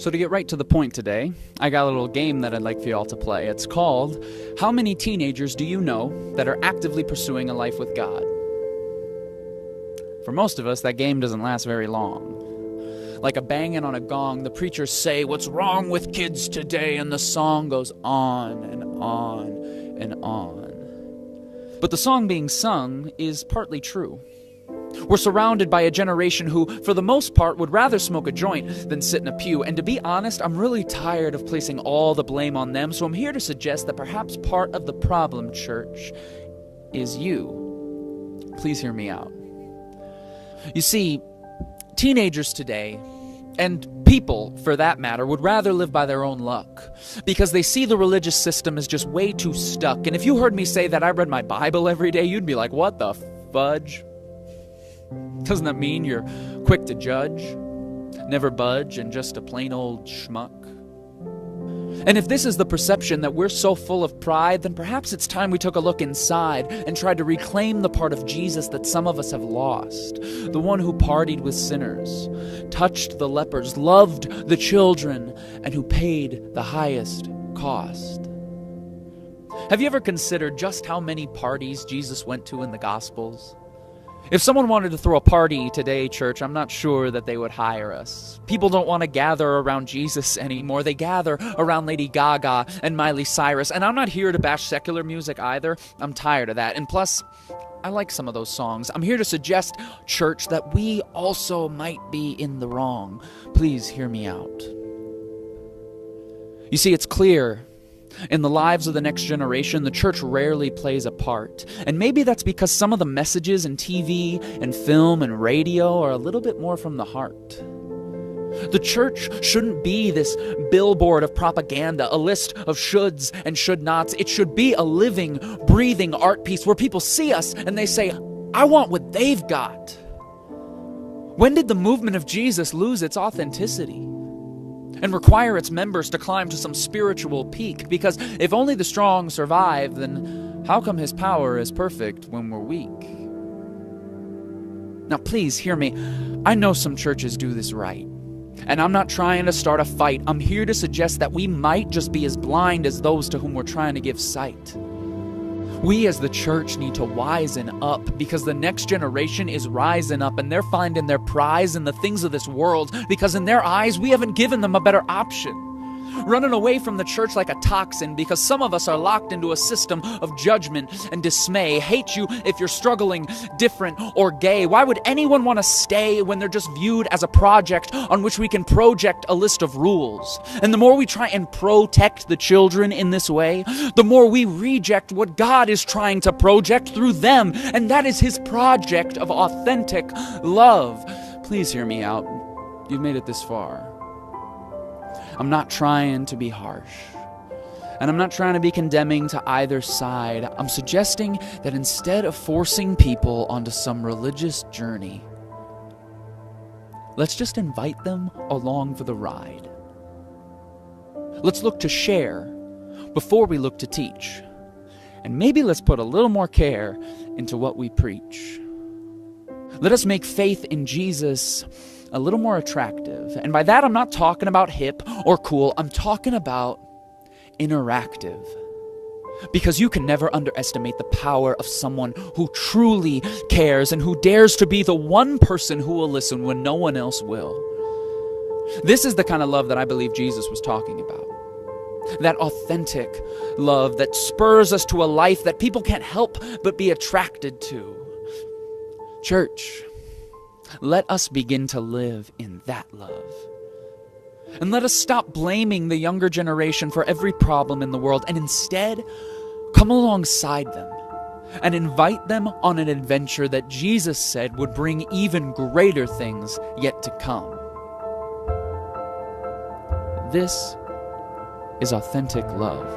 So to get right to the point today, I got a little game that I'd like for y'all to play. It's called, How Many Teenagers Do You Know That Are Actively Pursuing a Life with God? For most of us, that game doesn't last very long. Like a banging on a gong, the preachers say, "What's wrong with kids today?" And the song goes on and on and on. But the song being sung is partly true. We're surrounded by a generation who, for the most part, would rather smoke a joint than sit in a pew. And to be honest, I'm really tired of placing all the blame on them, so I'm here to suggest that perhaps part of the problem, church, is you. Please hear me out. You see, teenagers today, and people, for that matter, would rather live by their own luck because they see the religious system as just way too stuck. And if you heard me say that I read my Bible every day, you'd be like, what the fudge? Doesn't that mean you're quick to judge, never budge, and just a plain old schmuck? And if this is the perception that we're so full of pride, then perhaps it's time we took a look inside and tried to reclaim the part of Jesus that some of us have lost. The one who partied with sinners, touched the lepers, loved the children, and who paid the highest cost. Have you ever considered just how many parties Jesus went to in the Gospels? If someone wanted to throw a party today, church, I'm not sure that they would hire us. People don't want to gather around Jesus anymore. They gather around Lady Gaga and Miley Cyrus. And I'm not here to bash secular music either. I'm tired of that. And plus, I like some of those songs. I'm here to suggest, church, that we also might be in the wrong. Please hear me out. You see, it's clear in the lives of the next generation, the church rarely plays a part. And maybe that's because some of the messages in TV and film and radio are a little bit more from the heart. The church shouldn't be this billboard of propaganda, a list of shoulds and should nots. It should be a living, breathing art piece where people see us and they say, I want what they've got. When did the movement of Jesus lose its authenticity and require its members to climb to some spiritual peak? Because if only the strong survive, then how come his power is perfect when we're weak? Now please hear me. I know some churches do this right, and I'm not trying to start a fight. I'm here to suggest that we might just be as blind as those to whom we're trying to give sight. We as the church need to wisen up because the next generation is rising up and they're finding their prize in the things of this world because in their eyes, we haven't given them a better option. Running away from the church like a toxin because some of us are locked into a system of judgment and dismay. Hate you if you're struggling, different, or gay. Why would anyone want to stay when they're just viewed as a project on which we can project a list of rules? And the more we try and protect the children in this way, the more we reject what God is trying to project through them. And that is his project of authentic love. Please hear me out. You've made it this far. I'm not trying to be harsh, and I'm not trying to be condemning to either side. I'm suggesting that instead of forcing people onto some religious journey, let's just invite them along for the ride. Let's look to share before we look to teach, and maybe let's put a little more care into what we preach. Let us make faith in Jesus a little more attractive. And by that, I'm not talking about hip or cool. I'm talking about interactive. Because you can never underestimate the power of someone who truly cares and who dares to be the one person who will listen when no one else will. This is the kind of love that I believe Jesus was talking about. That authentic love that spurs us to a life that people can't help but be attracted to. Church, let us begin to live in that love. And let us stop blaming the younger generation for every problem in the world and instead come alongside them and invite them on an adventure that Jesus said would bring even greater things yet to come. This is authentic love.